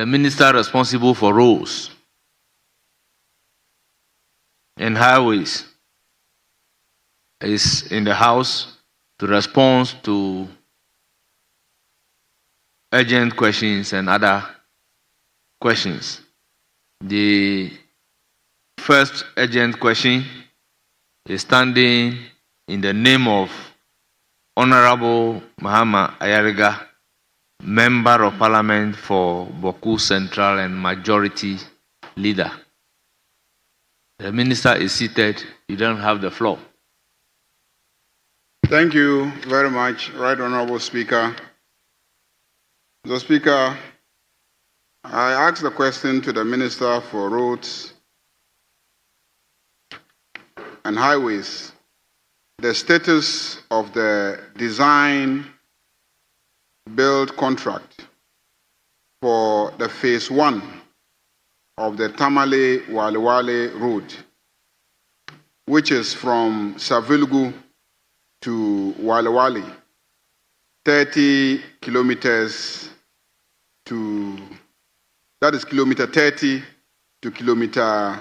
the minister responsible for roads and highways is in the House to respond to urgent questions and other questions. The first urgent question is standing in the name of Honorable Mahamadu Agyarko, Member of Parliament for Boku Central and Majority Leader. The minister is seated. You don't have the floor. Thank you very much, Right Honorable Speaker. Mr. Speaker, I ask the question to the Minister for Roads and Highways, the status of the design build contract for the phase 1 of the Tamale-Walewale road, which is from Savilgu to Walewale, 30 kilometers to, that is kilometer 30 to kilometer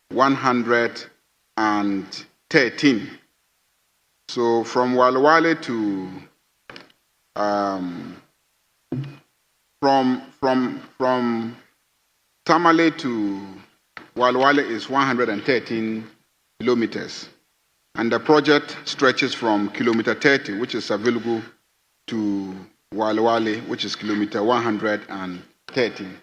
113. So from Walewale to from Tamale to Walewale is 113 kilometers, and the project stretches from kilometer 30, which is Savilgu, to Walewale, which is kilometer 113.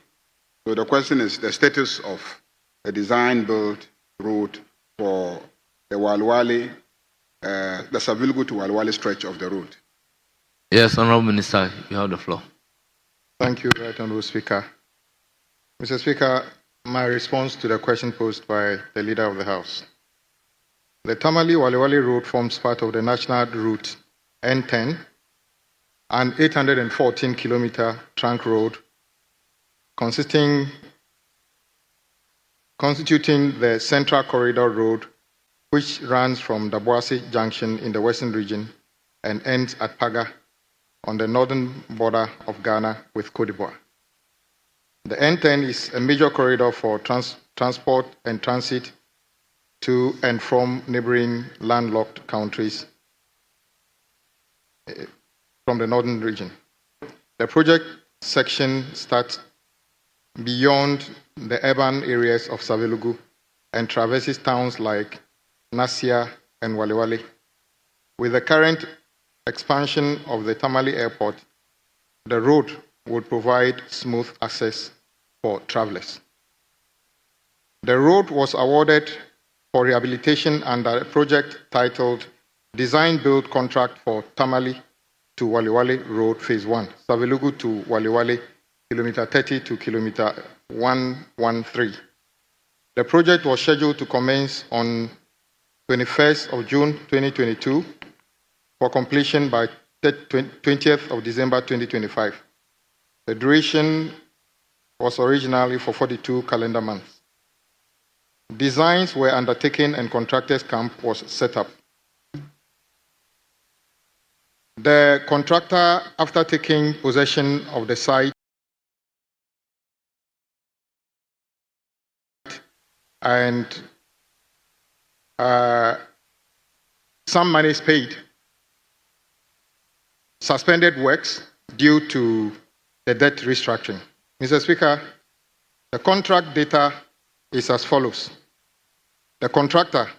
So the question is the status of the design-build road for the Walewale, the Savilgu to Walewale stretch of the road. Yes, Honourable Minister, you have the floor. Thank you, Right Honourable Speaker. Mr. Speaker, my response to the question posed by the Leader of the House. The Tamale-Walewale road forms part of the national route N10, an 814-kilometer trunk road constituting the Central Corridor Road, which runs from Daboase Junction in the Western Region and ends at Paga on the northern border of Ghana with Côte d'Ivoire. The N10 is a major corridor for transport and transit to and from neighboring landlocked countries from the northern region. The project section starts beyond the urban areas of Savilgu and traverses towns like Nasia and Walewale. With the current expansion of the Tamale Airport, the road would provide smooth access for travelers. The road was awarded for rehabilitation under a project titled Design Build Contract for Tamale to Walewale Road Phase 1, Savilgu to Walewale, kilometer 30 to kilometer 113. The project was scheduled to commence on 21st of June 2022 for completion by 20th of December 2025. The duration was originally for 42 calendar months. Designs were undertaken and contractors' camp was set up. The contractor, after taking possession of the site and some money is paid, suspended works due to the debt restructuring. Mr. Speaker, the contract data is as follows. The contractor,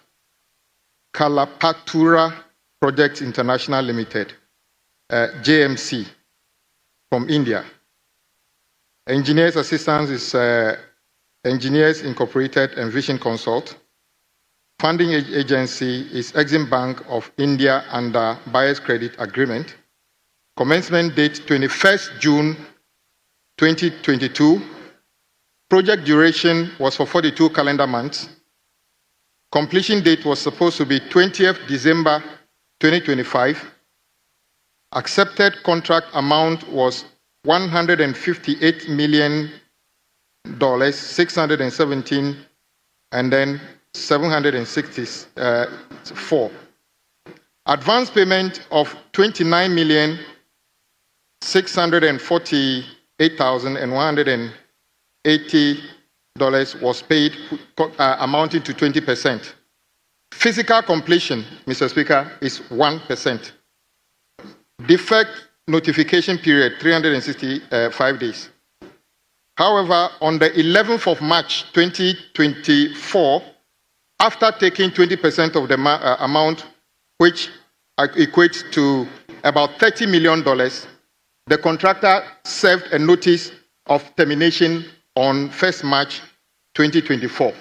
Kalapatura Projects International Limited, JMC, from India. Engineers Assistance is Engineers Incorporated and Vision Consult. Funding agency is Exim Bank of India under Buyer's Credit Agreement. Commencement date 21st June 2022. Project duration was for 42 calendar months. Completion date was supposed to be 20th December 2025. Accepted contract amount was $158 million, 617, and then 764. Advance payment of 29,648,100 was paid, amounting to 20%. Physical completion, Mr. Speaker, is 1%. Defect notification period, 365 days. However, on the 11th of March 2024, after taking 20% of the amount, which equates to about $30 million, the contractor served a notice of termination on 1st March 2024.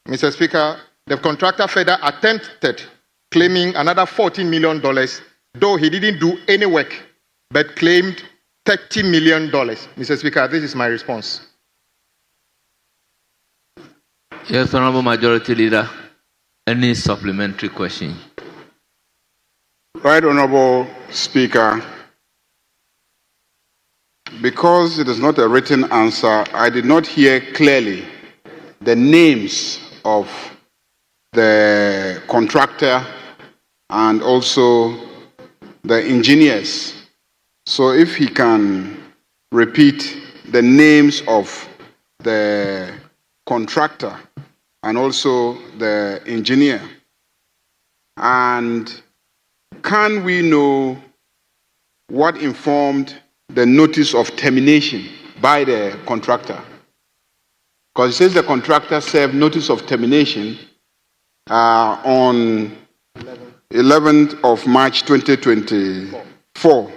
Mr. Speaker, the contractor further attempted claiming another $14 million, though he didn't do any work, but claimed $30 million. Mr. Speaker, this is my response. Yes, Honorable Majority Leader. Any supplementary question? Right, Honorable Speaker. Because it is not a written answer, I did not hear clearly the names of the contractor and also the engineers. So if he can repeat the names of the contractor and also the engineer. And can we know what informed the notice of termination by the contractor? Because it says the contractor served notice of termination on 11th of March 2024.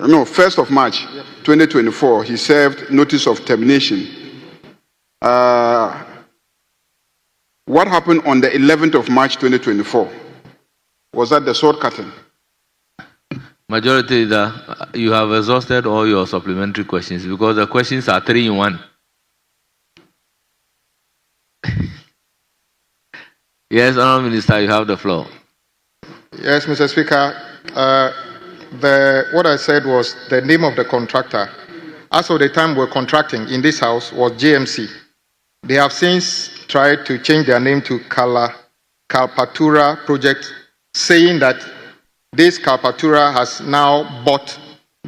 No, 1st of March 2024, he served notice of termination. What happened on the 11th of March 2024? Was that the sword cutting? Majority Leader, you have exhausted all your supplementary questions because the questions are 3 in 1. Yes, Honourable Minister, you have the floor. Yes, Mr. Speaker. What I said was the name of the contractor. As of the time we're contracting in this house was JMC. They have since tried to change their name to Kalpatura Project, saying that this Kalpatura has now bought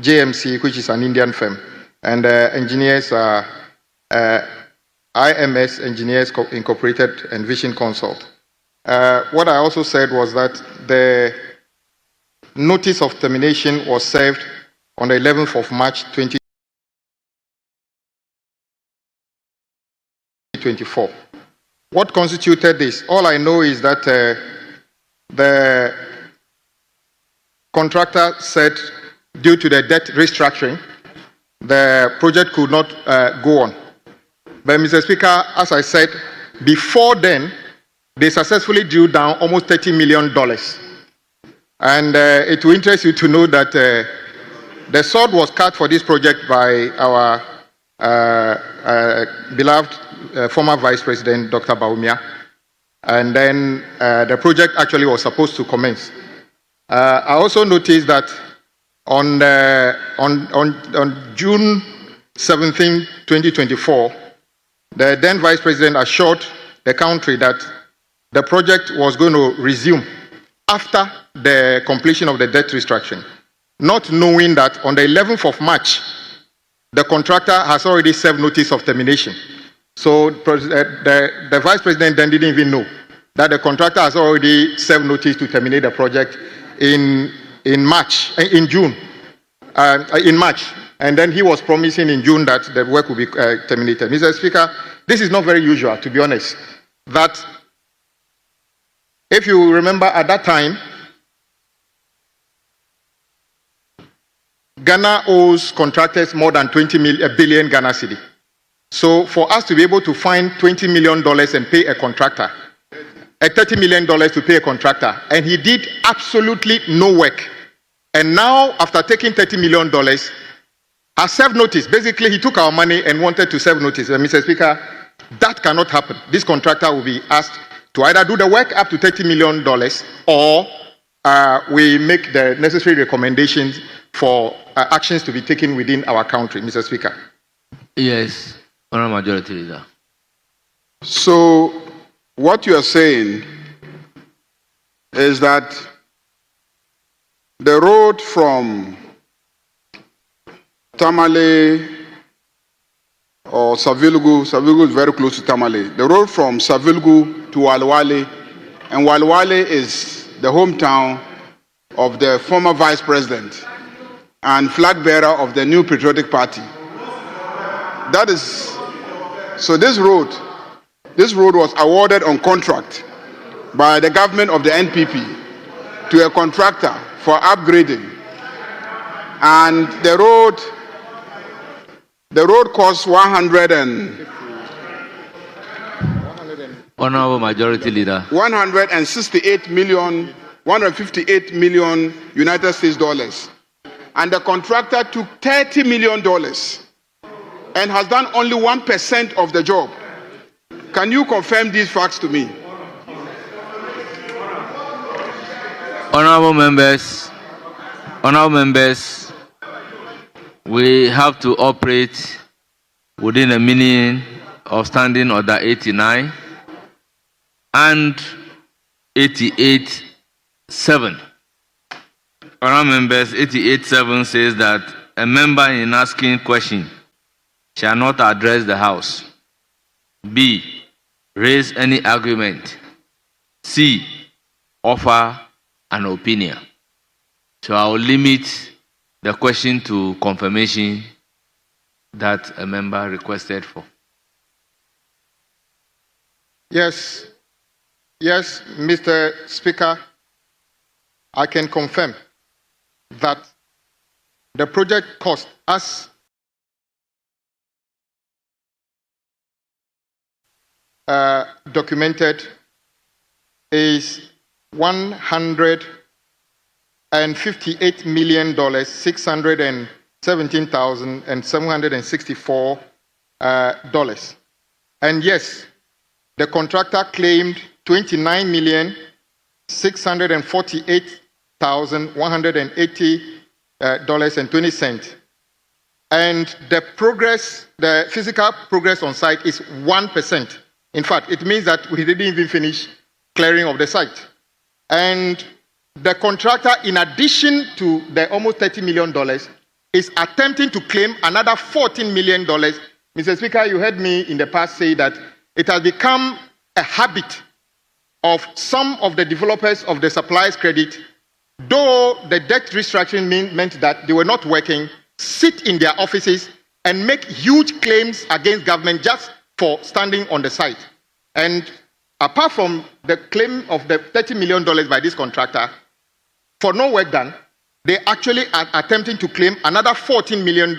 JMC, which is an Indian firm, and engineers are IMS Engineers Incorporated and Vision Consult. What I also said was that the notice of termination was served on the 11th of March 2024. What constituted this? All I know is that the contractor said due to the debt restructuring, the project could not go on. But Mr. Speaker, as I said, before then, they successfully drew down almost $30 million. And it will interest you to know that the sword was cut for this project by our beloved former Vice President, Dr. Bawumia. And then the project actually was supposed to commence. I also noticed that on June 17, 2024, the then Vice President assured the country that the project was going to resume after the completion of the debt restructuring, not knowing that on the 11th of March, the contractor has already served notice of termination. So the Vice President then didn't even know that the contractor has already served notice to terminate the project in March, in March. And then he was promising in June that the work will be terminated. Mr. Speaker, this is not very usual, to be honest. That, if you remember at that time, Ghana owes contractors more than 20 billion Ghana cedi. So for us to be able to find $20 million and pay a contractor, $30 million to pay a contractor, and he did absolutely no work. And now, after taking $30 million, has served notice. Basically, he took our money and wanted to serve notice. And Mr. Speaker, that cannot happen. This contractor will be asked to either do the work up to $30 million or we make the necessary recommendations for actions to be taken within our country, Mr. Speaker. Yes, Honourable Majority Leader. So, what you are saying is that the road from Tamale or Savelugu. Savelugu is very close to Tamale. The road from Savelugu to Walwale, and Walwale is the hometown of the former vice president and flag bearer of the New Patriotic Party. That is, so this road was awarded on contract by the government of the NPP to a contractor for upgrading. And the road costs 100 and Honorable Majority Leader. 158 million United States dollars. And the contractor took $30 million and has done only 1% of the job. Can you confirm these facts to me? Honorable members, we have to operate within a meaning of Standing Order 89 and 88.7. Honorable members, 88.7 says that a member in asking question shall not address the House. B, raise any argument. C, offer an opinion. So I will limit the question to confirmation that a member requested for. Yes, Mr. Speaker, I can confirm that the project cost, as documented, is $158,617,764. And yes, the contractor claimed $29,648,180.20. And the physical progress on site is 1%. In fact, it means that we didn't even finish clearing of the site. And the contractor, in addition to the almost $30 million, is attempting to claim another $14 million. Mr. Speaker, you heard me in the past say that it has become a habit of some of the developers of the suppliers credit, though the debt restructuring meant that they were not working, sit in their offices and make huge claims against government just for standing on the site. And apart from the claim of the $30 million by this contractor for no work done, they actually are attempting to claim another $14 million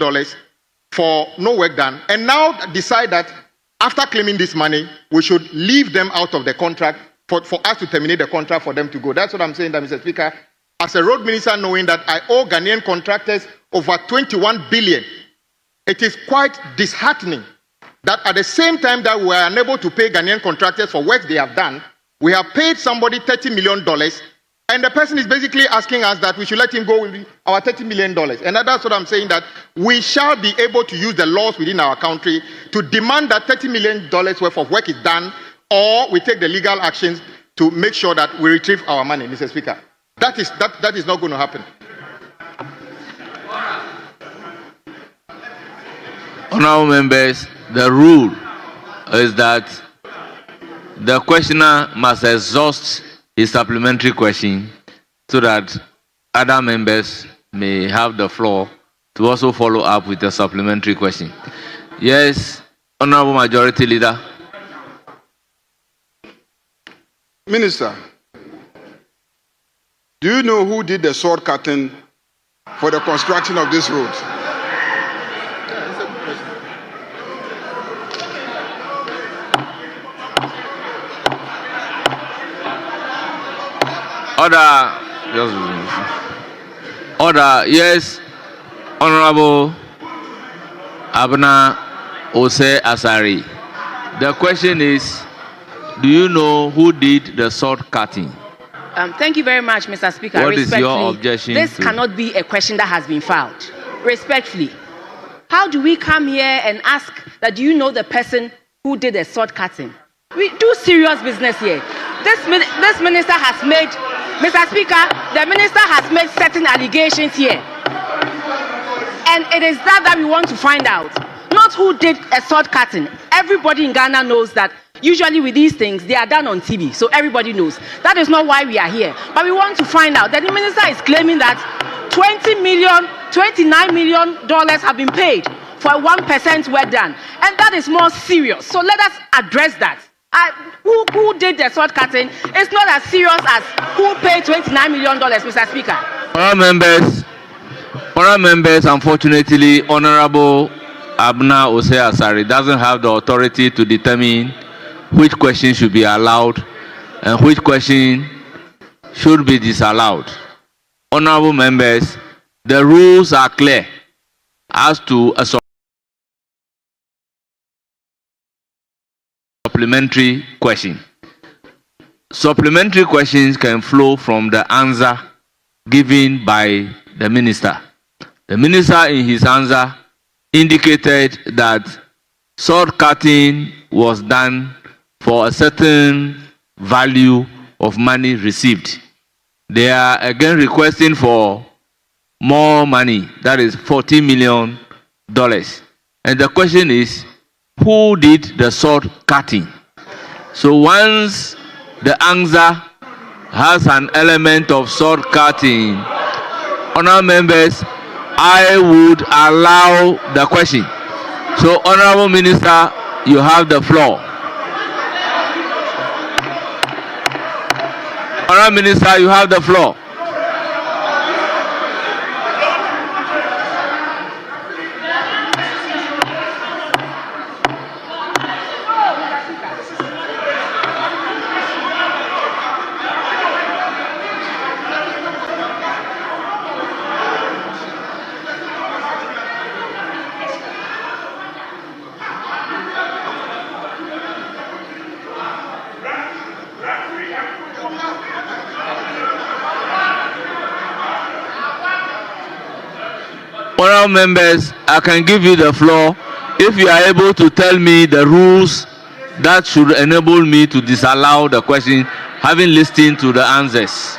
for no work done, and now decide that after claiming this money, we should leave them out of the contract for us to terminate the contract for them to go. That's what I'm saying, that, Mr. Speaker. As a road minister, knowing that I owe Ghanaian contractors over 21 billion, it is quite disheartening that at the same time that we are unable to pay Ghanaian contractors for work they have done, we have paid somebody $30 million, and the person is basically asking us that we should let him go with our $30 million. And that's what I'm saying, that we shall be able to use the laws within our country to demand that $30 million worth of work is done, or we take the legal actions to make sure that we retrieve our money, Mr. Speaker. That is not going to happen. Honorable members, the rule is that the questioner must exhaust his supplementary question so that other members may have the floor to also follow up with a supplementary question. Yes, Honorable Majority Leader. Minister, do you know who did the sword cutting for the construction of this road? Order, yes, Honorable Abna Ose Asare. The question is, do you know who did the sword cutting? Thank you very much, Mr. Speaker. What is your objection? This cannot be a question that has been filed. Respectfully, how do we come here and ask that, do you know the person who did the sword cutting? We do serious business here. This minister has made, Mr. Speaker, the minister has made certain allegations here. And it is that we want to find out. No not who did a sword cutting. Everybody in Ghana knows that usually with these things, they are done on TV, so everybody knows. That is not why we are here. But we want to find out that the minister is claiming that $29 million have been paid for 1% work done. And that is more serious. So let us address that. Who did the sword cutting? It's not as serious as who paid $29 million, Mr. Speaker. Honourable members, unfortunately, Honourable Abna Ose Asare doesn't have the authority to determine which question should be allowed and which question should be disallowed. Honourable members, the rules are clear as to a supplementary question. Supplementary questions can flow from the answer given by the minister. The minister in his answer indicated that sword cutting was done for a certain value of money received. They are again requesting for more money, that is $40 million. And the question is, who did the sword cutting? So once the answer has an element of sword cutting, honourable members, I would allow the question. So, Honourable Minister, you have the floor. Honourable Minister, you have the floor. Honourable members, I can give you the floor if you are able to tell me the rules that should enable me to disallow the question, having listened to the answers.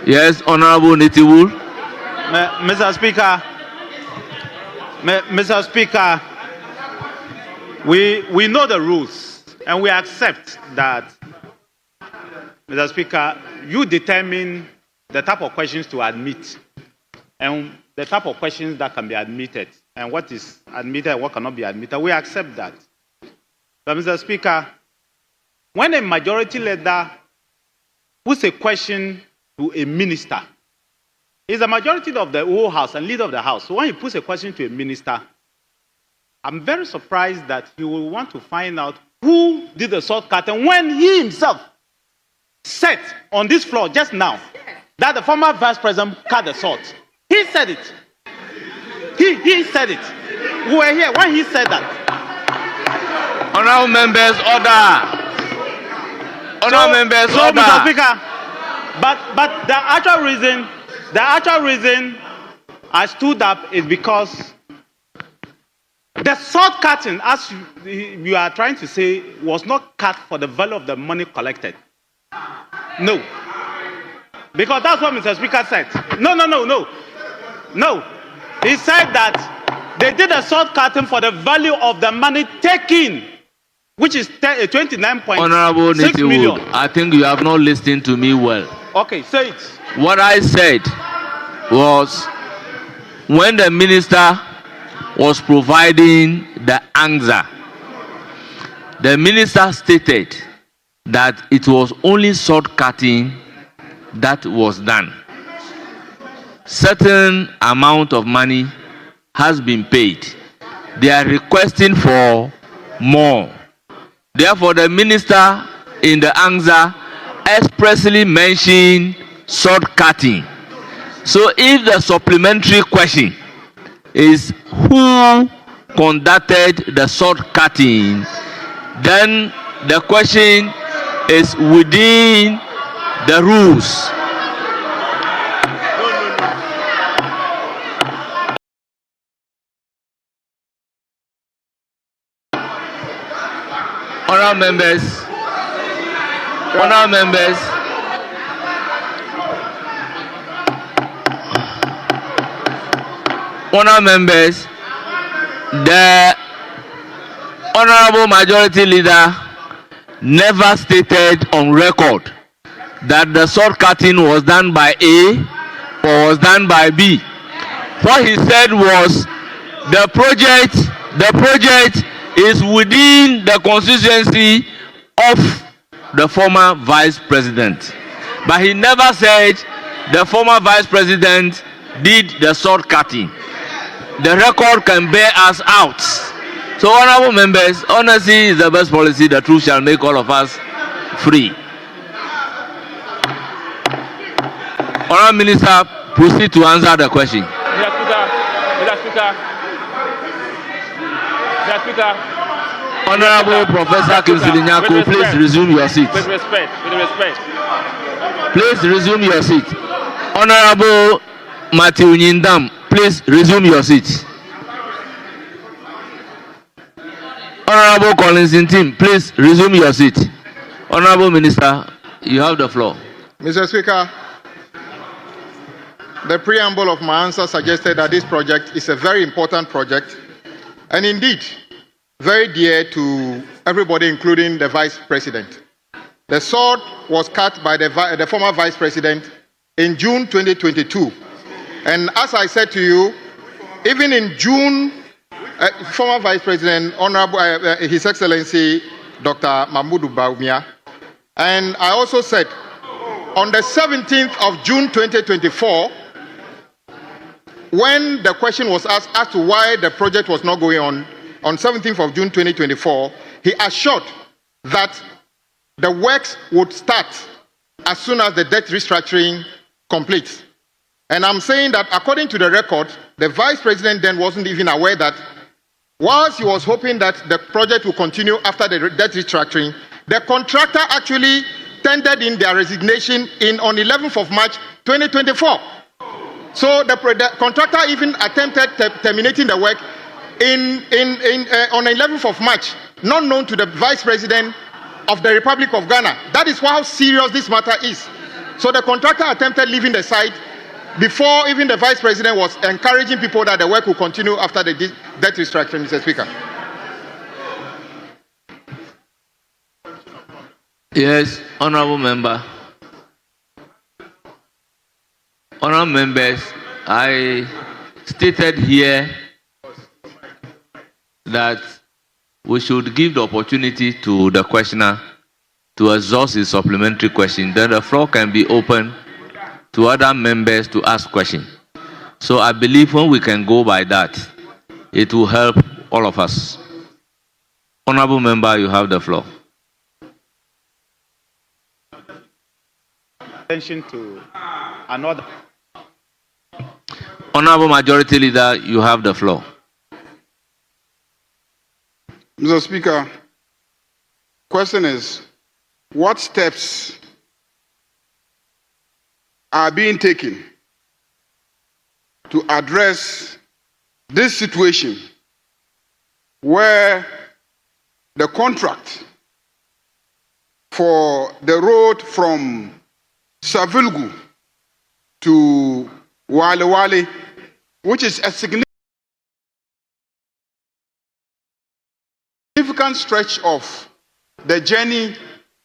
Yes, Honourable Nitiwul. Mr. Speaker, we know the rules and we accept that, Mr. Speaker, you determine the type of questions to admit and the type of questions that can be admitted and what is admitted and what cannot be admitted. We accept that. But Mr. Speaker, when a majority leader puts a question to a minister, it's a majority of the whole house and leader of the house. So when he puts a question to a minister, I'm very surprised that he will want to find out who did the sword cutting when he himself said on this floor just now that the former vice president cut the sword. He said it. He said it. We were here when he said that. Honourable members, order. Honourable members, order. Mr. Speaker, but the actual reason I stood up is because the sword cutting, as you are trying to say, was not cut for the value of the money collected. No. Because that's what Mr. Speaker said. No. He said that they did a sword cutting for the value of the money taken, which is 29.6 Honourable million. I think you have not listened to me well. Okay, say it. What I said was, when the minister was providing the answer, the minister stated that it was only sword cutting that was done. Certain amount of money has been paid. They are requesting for more. Therefore, the minister in the answer expressly mentioned sword cutting. So if the supplementary question is who conducted the sword cutting, then the question is within the rules. Honourable members, Honourable members, the Honourable Majority Leader never stated on record that the sword cutting was done by A or was done by B. What he said was the project is within the constituency of the former vice president. But he never said the former vice president did the sword cutting. The record can bear us out. So, honorable members, honesty is the best policy. The truth shall make all of us free. Honorable Minister, proceed to answer the question. Mr. Speaker. Honorable Professor Kimsilinyako, please resume your seat. With respect. Please resume your seat. Honorable Matthew Nyindam, please resume your seat. Honorable Collins Intim, please resume your seat. Honorable Minister, you have the floor. Mr. Speaker, the preamble of my answer suggested that this project is a very important project and indeed very dear to everybody, including the Vice President. The sword was cut by the former Vice President in June 2022. And as I said to you, even in June, former Vice President, Honorable His Excellency Dr. Mahamadu Bawumia, and I also said on the 17th of June 2024, when the question was asked as to why the project was not going on 17th of June 2024, he assured that the works would start as soon as the debt restructuring completes. And I'm saying that according to the record, the Vice President then wasn't even aware that whilst he was hoping that the project would continue after the debt restructuring, the contractor actually tendered in their resignation on 11th of March 2024. So the contractor even attempted terminating the work on 11th of March, not known to the Vice President of the Republic of Ghana. That is how serious this matter is. So the contractor attempted leaving the site before even the Vice President was encouraging people that the work will continue after the debt restructuring, Mr. Speaker. Yes, honorable member. Honorable members, I stated here that we should give the opportunity to the questioner to exhaust his supplementary question. Then the floor can be open to other members to ask questions. So I believe when we can go by that, it will help all of us. Honorable member, you have the floor. Attention to another. Honorable Majority Leader, you have the floor. Mr. Speaker, question is, what steps are being taken to address this situation where the contract for the road from Savilgu to Wale, which is a significant stretch of the journey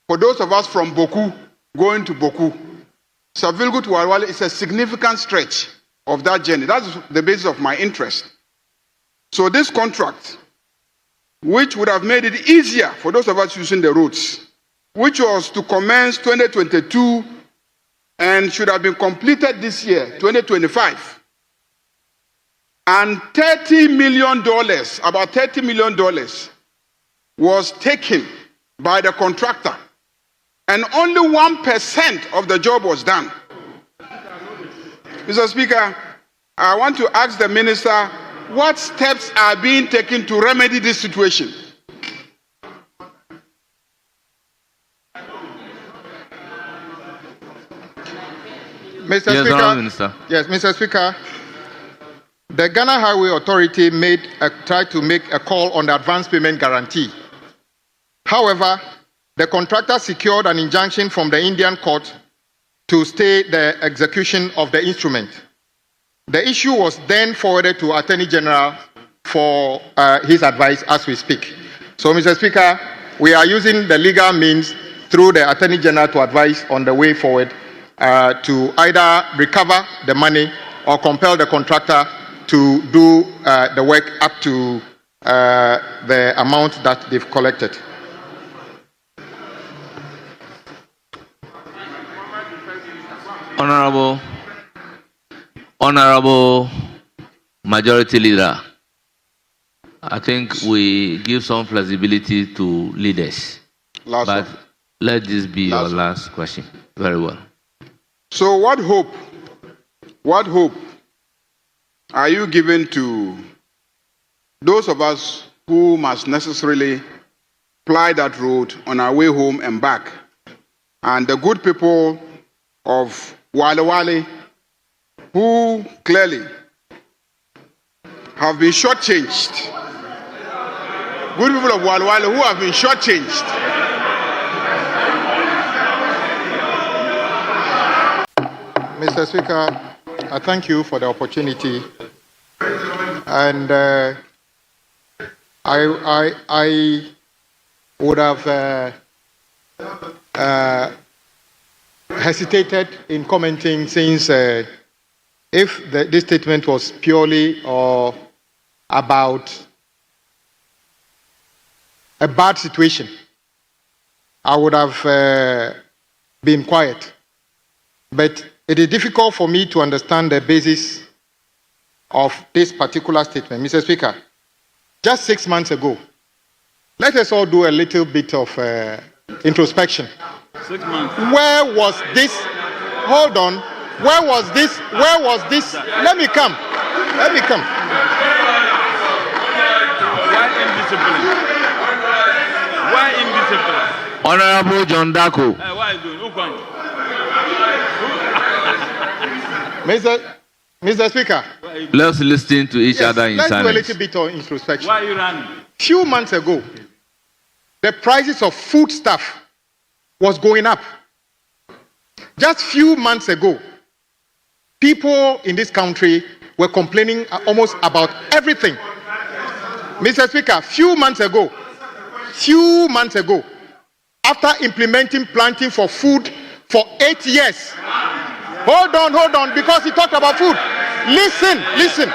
for those of us from Boku going to Boku. Savilgu to Wale is a significant stretch of that journey. That's the basis of my interest. So this contract, which would have made it easier for those of us using the roads, which was to commence 2022 and should have been completed this year, 2025. And $30 million, about $30 million, was taken by the contractor. And only 1% of the job was done. Mr. Speaker, I want to ask the minister, what steps are being taken to remedy this situation? Mr. Speaker, yes, Mr. Speaker, the Ghana Highway Authority tried to make a call on the advance payment guarantee. However, the contractor secured an injunction from the Indian court to stay the execution of the instrument. The issue was then forwarded to Attorney General for his advice as we speak. So, Mr. Speaker, we are using the legal means through the Attorney General to advise on the way forward to either recover the money or compel the contractor to do the work up to the amount that they've collected. Honorable Majority Leader, I think we give some flexibility to leaders. But let this be your last question. Very well. So what hope are you giving to those of us who must necessarily ply that road on our way home and back, and the good people of Wale who clearly have been shortchanged? Good people of Wale who have been shortchanged. Mr. Speaker, I thank you for the opportunity, and I would have hesitated in commenting since if this statement was purely about a bad situation, I would have been quiet. But it is difficult for me to understand the basis of this particular statement. Mr. Speaker, just 6 months ago, let us all do a little bit of introspection. 6 months. Where was this? Hold on. Where was this? Where was this? Let me come. Why indiscipline? Why indiscipline? Honorable John Darko. Why is doing? Mr. Speaker, Let's listen to each other in let's silence. do a little bit of introspection. Why are you running? Few months ago, the prices of foodstuff was going up. Just few months ago, people in this country were complaining almost about everything. Mr. Speaker, few months ago, after implementing planting for food for 8 years. Hold on, because he talked about food. Listen. Listen,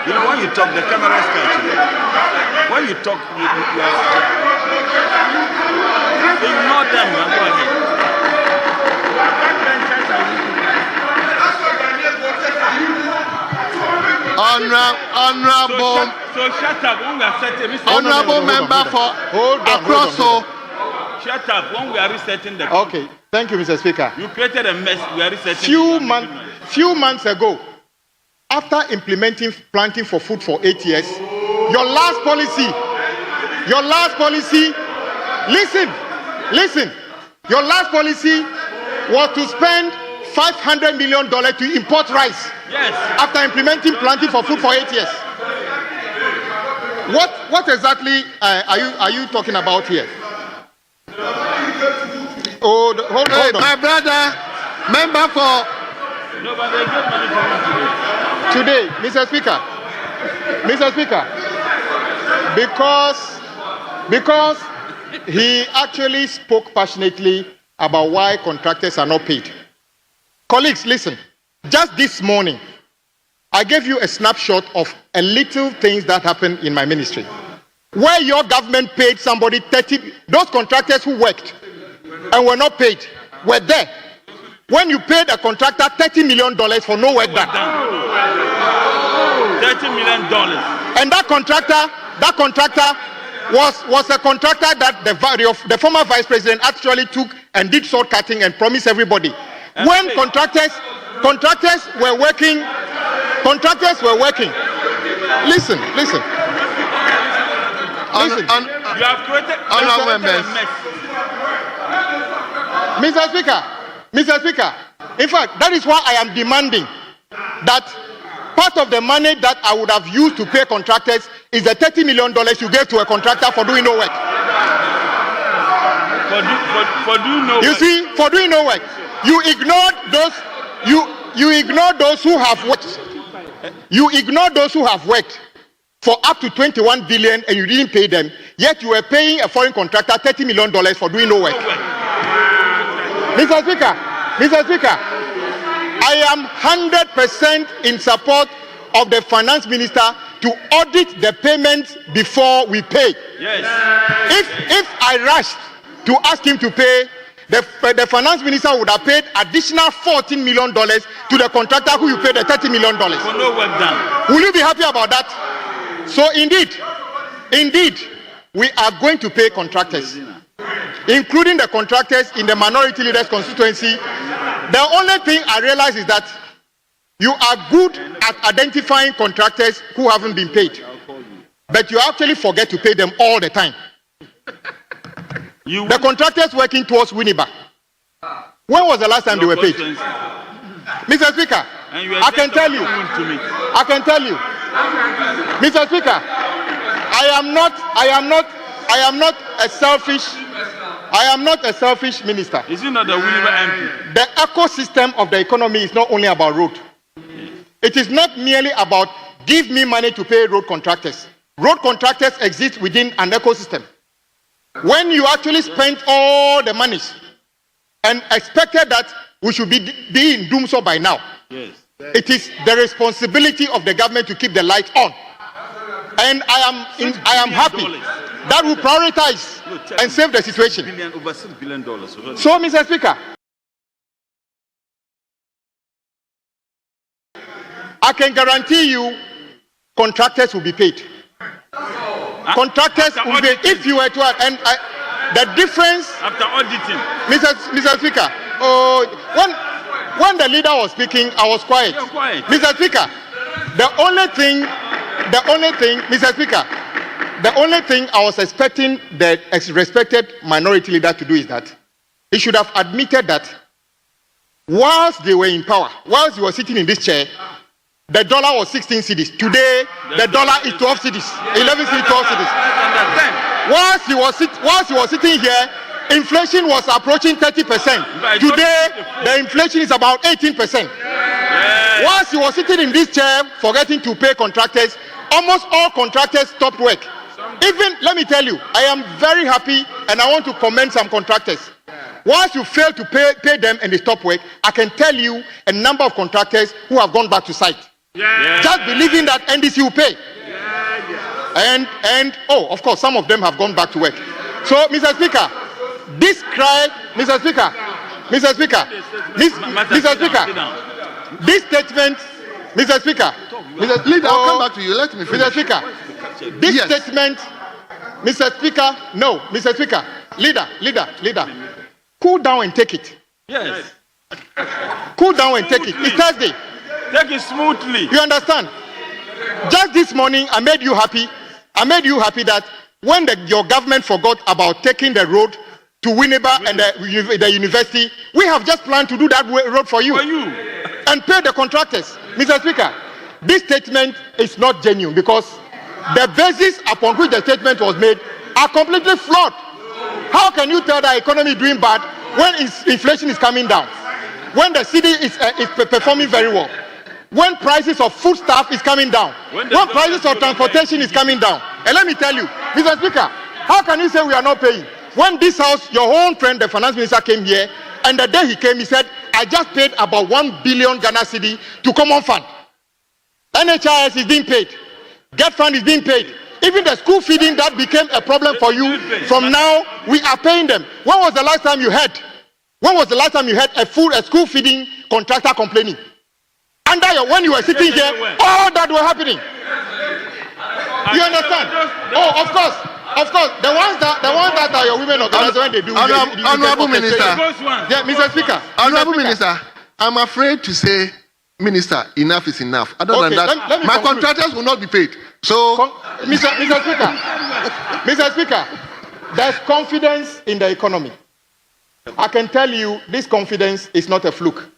You know, when you talk, the camera starts. When you talk, you ignore them. Go ahead. Honorable. So shut up when we are setting. Honorable member for across. Shut up when we are resetting the. Okay, thank you, Mr. Speaker. You created a mess. We are resetting. Few months ago, after implementing planting for food for 8 years, your last policy. Listen. Your last policy was to spend $500 million to import rice. Yes. After implementing planting for food for 8 years. What exactly are you talking about here? Hold on. My brother, member for today, Mr. Speaker, because he actually spoke passionately about why contractors are not paid. Colleagues, listen. Just this morning, I gave you a snapshot of a little things that happened in my ministry. Where your government paid somebody 30, those contractors who worked and were not paid were there. When you paid a contractor $30 million for no work done. $30 million. And that contractor was a contractor that the former vice president actually took and did short cutting and promised everybody. When contractors were working. Listen. You have created a mess. Mr. Speaker, in fact, that is why I am demanding that part of the money that I would have used to pay contractors is the $30 million you gave to a contractor for doing no work. For doing no You work. see, for doing no work, you ignored those. You ignore those who have worked. You ignore those who have worked for up to 21 billion and you didn't pay them. Yet you were paying a foreign contractor $30 million for doing no work. Mr. Speaker, I am 100% in support of the finance minister to audit the payments before we pay. Yes. If I rushed to ask him to pay, the finance minister would have paid additional $14 million to the contractor who you paid the $30 million. For no work done. Will you be happy about that? So indeed, we are going to pay contractors, including the contractors in the minority leaders constituency. The only thing I realize is that you are good at identifying contractors who haven't been paid, but you actually forget to pay them all the time. The contractors working towards Winneba, when was the last time they were paid? Mr. Speaker, I can tell you, Mr. Speaker, I am not a selfish minister. Is it not the Winneba MP? The ecosystem of the economy is not only about road. It is not merely about give me money to pay road contractors. Road contractors exist within an ecosystem. When you actually spent all the monies and expected that we should be in doom so by now, Yes. it is the responsibility of the government to keep the lights on. And I am happy that we prioritize and save the situation. Over $6 billion. So, Mr. Speaker, I can guarantee you contractors will be paid. Contractors will be paid if you were to add. And the difference... After auditing. Mr. Speaker, when the leader was speaking, I was quiet. You're quiet. Mr. Speaker, the only thing, Mr. Speaker, the only thing I was expecting the respected minority leader to do is that he should have admitted that whilst they were in power, whilst he was sitting in this chair, the dollar was 16 cedis. Today, the dollar is 12 cedis. 11 cedis, 12 cedis. Whilst he was sitting here, inflation was approaching 30%. Today, the inflation is about 18%. Whilst he was sitting in this chair, forgetting to pay contractors, almost all contractors stopped work. Even, let me tell you, I am very happy and I want to commend some contractors. Once you fail to pay them and they stop work, I can tell you a number of contractors who have gone back to site. Just believing that NDC will pay. And of course, some of them have gone back to work. So, Mr. Speaker, this cry, Mr. Speaker, this statement, Mr. Speaker, Leader, I'll come back to you. Let me finish. Mr. Speaker, this statement, Mr. Speaker, no, Mr. Speaker, leader, cool down and take it. Yes. Cool down and take it. It's Thursday. Take it smoothly. You understand? Just this morning, I made you happy. I made you happy that when your government forgot about taking the road to Winneba and the university, we have just planned to do that road for you. And pay the contractors. Mr. Speaker, this statement is not genuine because the basis upon which the statement was made are completely flawed. How can you tell the economy is doing bad when inflation is coming down? When the city is performing very well? When prices of foodstuff is coming down? When prices of transportation is coming down? And let me tell you, Mr. Speaker, how can you say we are not paying? When this house, your own friend, the finance minister came here, and the day he came, he said, I just paid about 1 billion Ghana cedi to common fund. NHIS is being paid. Get fund is being paid. Even the school feeding that became a problem for you, from now, we are paying them. When was the last time you heard? When was the last time you heard a school feeding contractor complaining? When you were sitting here, all that were happening. You understand? Oh, of course. The ones that are your women organizers when they do. Honorable Minister. Yeah, Mr. Speaker. Honorable Minister, I'm afraid to say, Minister, enough is enough. Other than that, let me my conclude. contractors will not be paid. So, Mr. Speaker, there's confidence in the economy. I can tell you this confidence is not a fluke.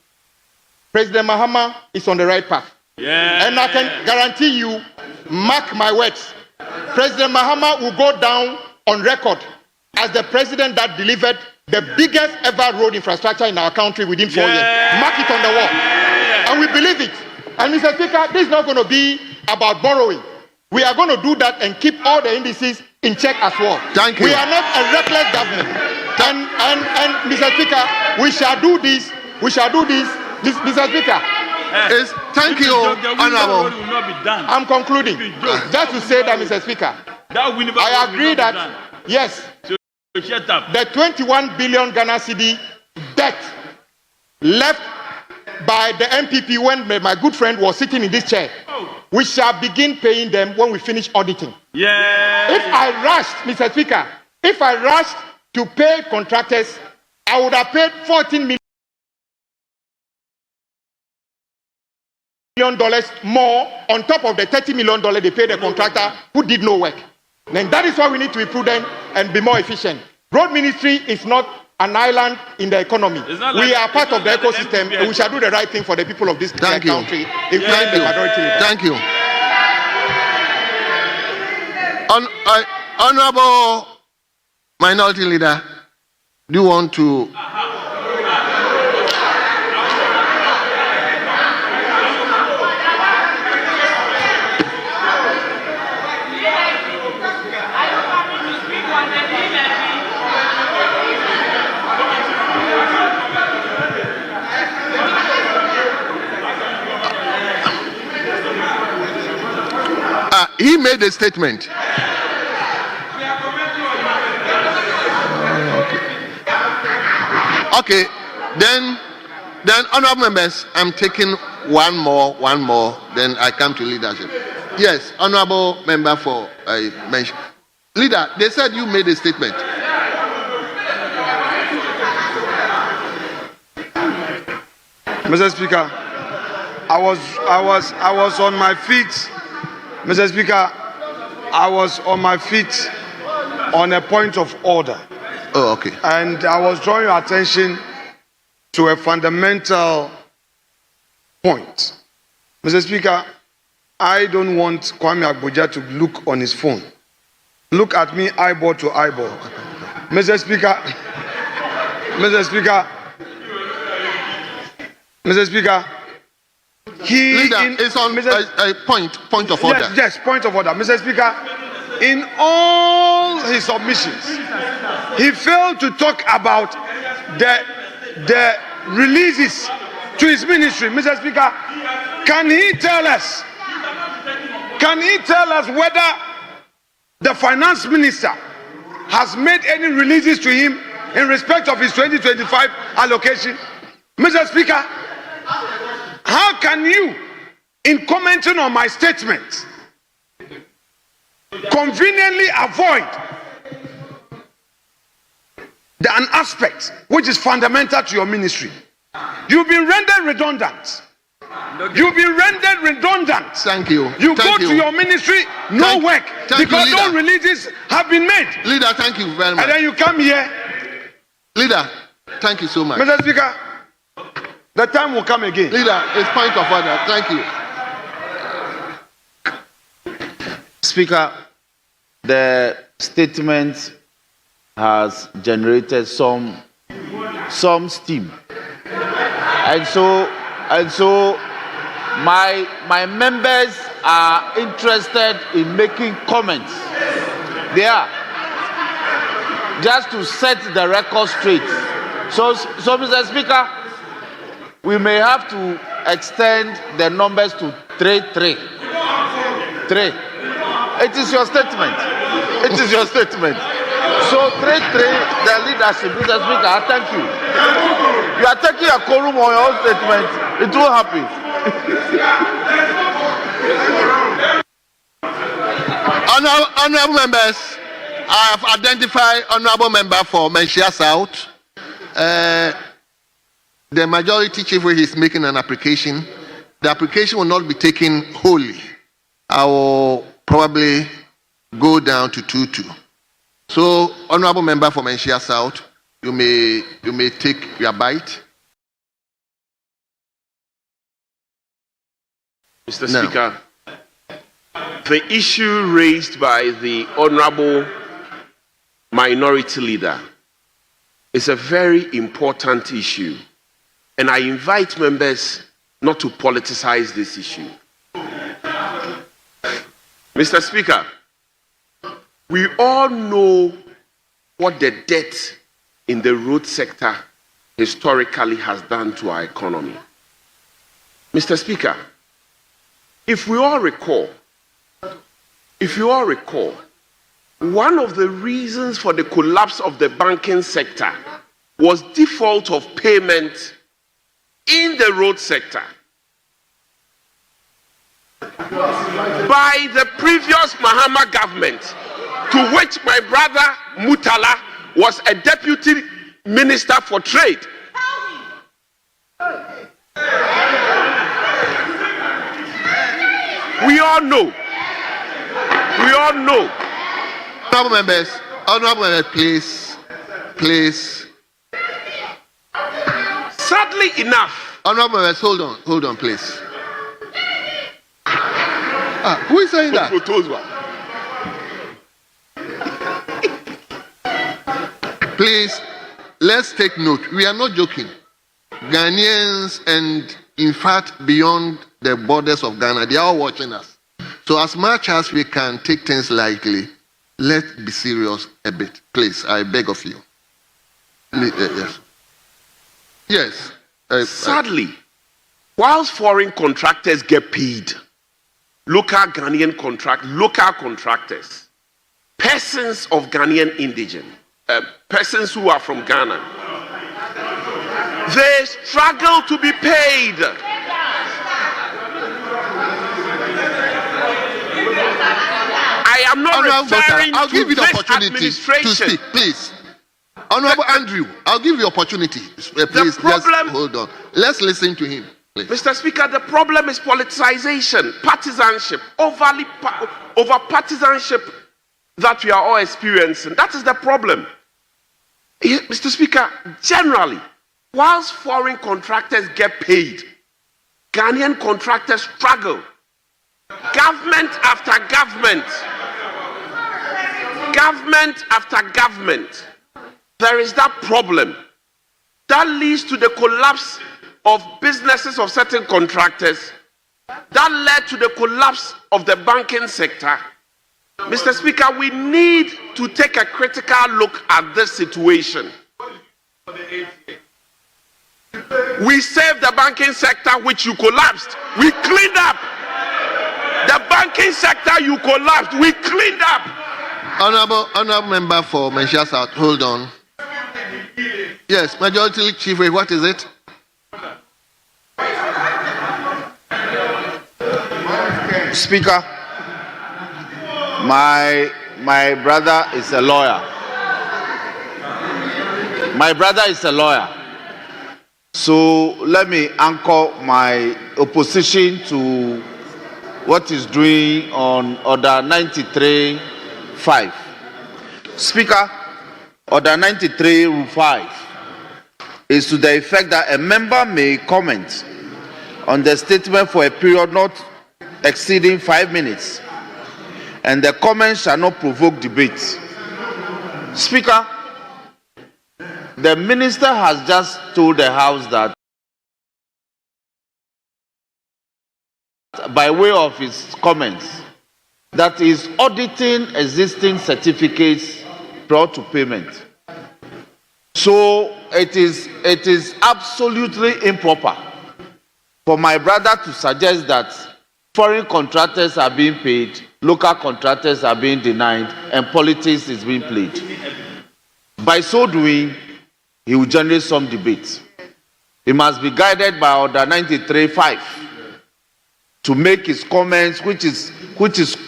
President Mahama is on the right path. And I can guarantee you, mark my words, President Mahama will go down on record as the president that delivered the biggest ever road infrastructure in our country within 4 years. Mark it on the wall. And we believe it. And Mr. Speaker, this is not going to be about borrowing. We are going to do that and keep all the indices in check as well. Thank you. We are not a reckless government. And Mr. Speaker, we shall do this. We shall do this. Mr. Speaker. Thank you, Honorable. I'm concluding. Just to say that, Mr. Speaker, I agree that, yes, the 21 billion Ghana cedi debt left by the MPP when my good friend was sitting in this chair, we shall begin paying them when we finish auditing. Yeah. If I rushed, Mr. Speaker, if I rushed to pay contractors, I would have paid $14 million more on top of the $30 million they paid the contractor who did no work. Then that is why we need to be prudent and be more efficient. Road ministry is not an island in the economy. We are part of the ecosystem, and we shall do the right thing for the people of this country, including the majority leader. Thank you. Honorable Minority Leader, do you want to? He made a statement. Okay, then honorable members, I'm taking one more, then I come to leadership. Yes, honorable member for mention. Leader, they said you made a statement. Mr. Speaker, I was on my feet. Mr. Speaker, I was on my feet on a point of order. Oh, okay. And I was drawing your attention to a fundamental point. Mr. Speaker, I don't want Kwame Agbodja to look on his phone. Look at me eyeball to eyeball. Mr. Speaker, it's on a point of order. Yes, point of order. Mr. Speaker, in all his submissions, he failed to talk about the releases to his ministry. Mr. Speaker, can he tell us whether the finance minister has made any releases to him in respect of his 2025 allocation? Mr. Speaker, how can you, in commenting on my statement, conveniently avoid an aspect which is fundamental to your ministry? You've been rendered redundant. You've been rendered redundant. Thank you. You go to your ministry, no work, because no releases have been made. Leader, thank you very much. And then you come here. Leader, thank you so much. Mr. Speaker, the time will come again. Leader, it's point of order. Thank you. Speaker, the statement has generated some steam, and so my members are interested in making comments. They are, just to set the record straight. So Mr. Speaker, we may have to extend the numbers to 3. It is your statement. It is your statement. So 3, the leadership, Mr. Speaker, thank you. You are taking a quorum on your own statement. It will happen. Honorable members, I have identified honorable member for Menchia South. The majority chief is making an application. The application will not be taken wholly. I will probably go down to 2-2. So, honorable member for Menchia South, you may take your bite. Mr. Speaker, the issue raised by the honorable minority leader is a very important issue, and I invite members not to politicize this issue. Mr. Speaker, we all know what the debt in the road sector historically has done to our economy. Mr. Speaker, if you all recall, one of the reasons for the collapse of the banking sector was default of payment in the road sector by the previous Mahama government, to which my brother Mutala was a deputy minister for trade. We all know. Honorable members, please. Sadly enough. Honorable members, hold on, please. Who is saying that? Please, let's take note. We are not joking. Ghanaians, and in fact, beyond the borders of Ghana, they are all watching us. So as much as we can take things lightly, let's be serious a bit. Please, I beg of you. Yes. Sadly, whilst foreign contractors get paid, local contractors, persons of Ghanaian indigene, persons who are from Ghana, they struggle to be paid. I am not referring I'll give you the this opportunity to speak, please. Honorable Andrew, I'll give you opportunity. Please, just hold on. Let's listen to him, please. Mr. Speaker, the problem is politicization, partisanship, over partisanship that we are all experiencing. That is the problem. Mr. Speaker, generally, whilst foreign contractors get paid, Ghanaian contractors struggle. Government after government, there is that problem that leads to the collapse of businesses of certain contractors, that led to the collapse of the banking sector. Mr. Speaker, we need to take a critical look at this situation. We saved the banking sector, which you collapsed. We cleaned up. The banking sector you collapsed, we cleaned up. Honorable member for Menchia South, hold on. Yes, Majority Chief, what is it? Speaker, my brother is a lawyer. So let me anchor my opposition to what is doing on Order 93.5. Speaker, Order 93 Rule 5 is to the effect that a member may comment on the statement for a period not exceeding 5 minutes, and the comment shall not provoke debate. Speaker, the minister has just told the House that by way of his comments, that is auditing existing certificates brought to payment. So it is absolutely improper for my brother to suggest that foreign contractors are being paid, local contractors are being denied, and politics is being played. By so doing, he will generate some debate. He must be guided by Order 93.5 to make his comments, which is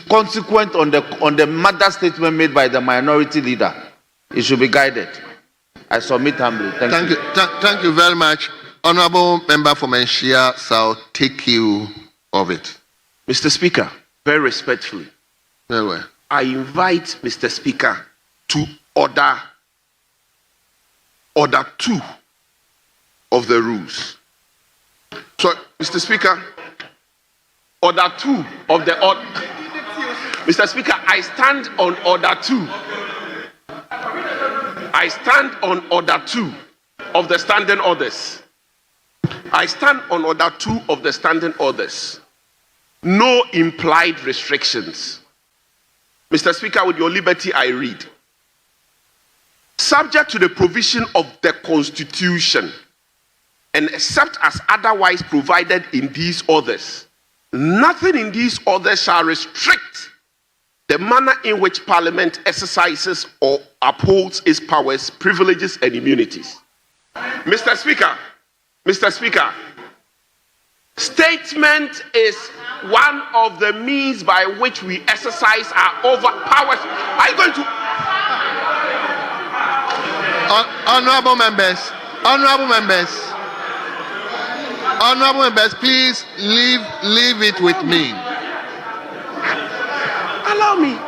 consequent on the mother statement made by the minority leader. He should be guided. I submit humbly. Thank you. Thank you very much. Honorable member for Menchia South, take you of it. Mr. Speaker, very respectfully, Very well. I invite Mr. Speaker to order 2 of the rules. So, Mr. Speaker, Order 2 of the order. Mr. Speaker, I stand on Order 2. I stand on order 2 of the standing orders. I stand on order 2 of the standing orders. No implied restrictions. Mr. Speaker, with your liberty, I read. Subject to the provision of the Constitution, and except as otherwise provided in these orders, nothing in these orders shall restrict the manner in which Parliament exercises or upholds its powers, privileges, and immunities. Mr. Speaker, statement is one of the means by which we exercise our powers. Are you going to... Honorable members, please leave it with me. Allow me.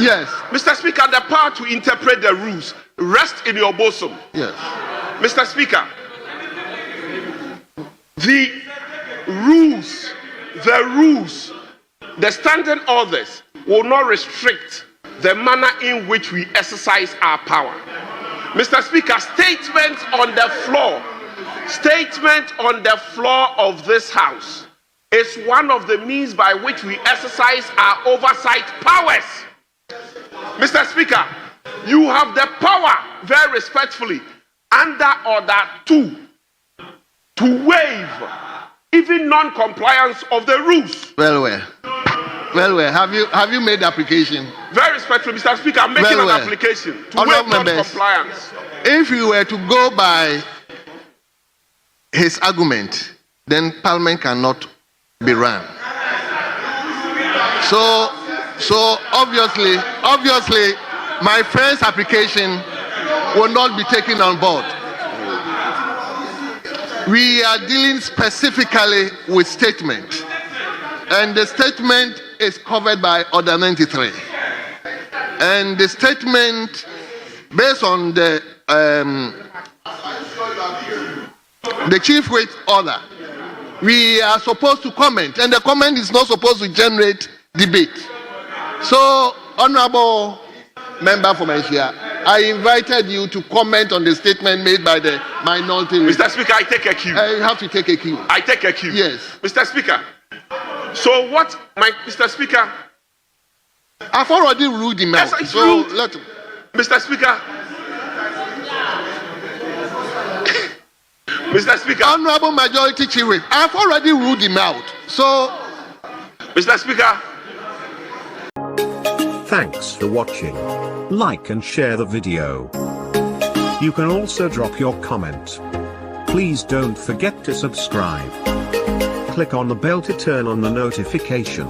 Yes. Mr. Speaker, the power to interpret the rules rests in your bosom. Yes. Mr. Speaker, the rules, the standing orders will not restrict the manner in which we exercise our power. Mr. Speaker, statement on the floor of this House is one of the means by which we exercise our oversight powers. Mr. Speaker, you have the power, very respectfully, under order 2, to waive even non-compliance of the rules. Well. Have you made the application? Very respectfully, Mr. Speaker, I'm making an application to waive non-compliance. If you were to go by his argument, then Parliament cannot be run. So obviously, my friend's application will not be taken on board. We are dealing specifically with statement, and the statement is covered by Order 93. And the statement, based on the Chief Whip order, we are supposed to comment, and the comment is not supposed to generate debate. So, Honorable Member for Malaysia, I invited you to comment on the statement made by the minority. Mr. Speaker, I take a cue. You have to take a cue. I take a cue. Yes. Mr. Speaker, so what, Mr. Speaker? I've already ruled him out. Yes, so let him. Mr. Speaker. Mr. Speaker. Honorable Majority Chief Whip, I've already ruled him out. So, Mr. Speaker. Thanks for watching. Like and share the video. You can also drop your comment. Please don't forget to subscribe. Click on the bell to turn on the notification.